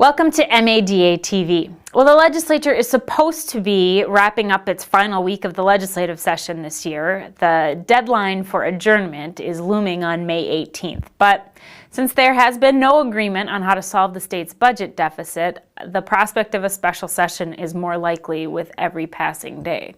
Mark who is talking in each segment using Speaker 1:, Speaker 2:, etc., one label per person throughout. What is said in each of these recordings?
Speaker 1: Welcome to MADA TV. Well, the legislature is supposed to be wrapping up its final week of the legislative session this year. The deadline for adjournment is looming on May 18th. But since there has been no agreement on how to solve the state's budget deficit, the prospect of a special session is more likely with every passing day.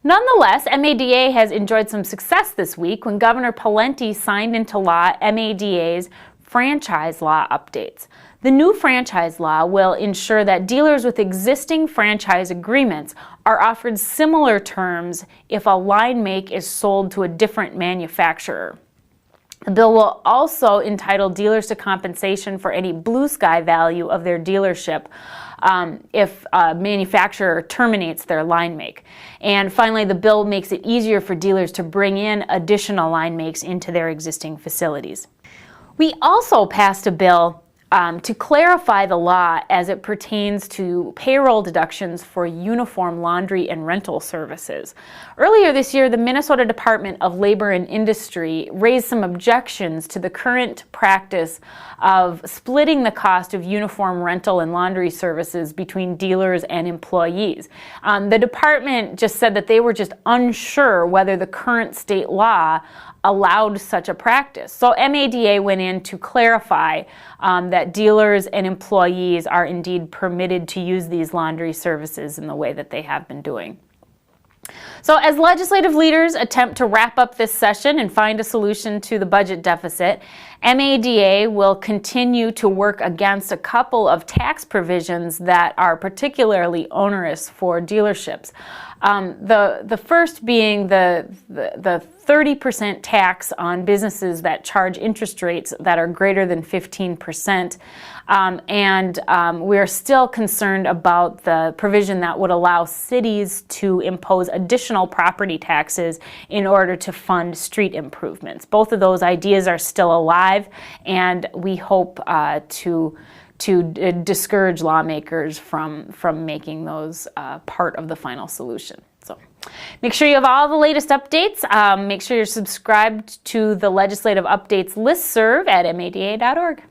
Speaker 1: Nonetheless, MADA has enjoyed some success this week when Governor Pawlenty signed into law MADA's franchise law updates. The new franchise law will ensure that dealers with existing franchise agreements are offered similar terms if a line make is sold to a different manufacturer. The bill will also entitle dealers to compensation for any blue sky value of their dealership if a manufacturer terminates their line make. And finally, the bill makes it easier for dealers to bring in additional line makes into their existing facilities. We also passed a bill to clarify the law as it pertains to payroll deductions for uniform laundry and rental services. Earlier this year, the Minnesota Department of Labor and Industry raised some objections to the current practice of splitting the cost of uniform rental and laundry services between dealers and employees. The department just said that they were just unsure whether the current state law allowed such a practice. So MADA went in to clarify that dealers and employees are indeed permitted to use these laundry services in the way that they have been doing. So as legislative leaders attempt to wrap up this session and find a solution to the budget deficit, MADA will continue to work against a couple of tax provisions that are particularly onerous for dealerships. The first being the 30% tax on businesses that charge interest rates that are greater than 15%. We're still concerned about the provision that would allow cities to impose additional property taxes in order to fund street improvements. Both of those ideas are still alive, and we hope to discourage lawmakers from making those part of the final solution. So make sure you have all the latest updates. Make sure you're subscribed to the Legislative Updates listserv at mada.org.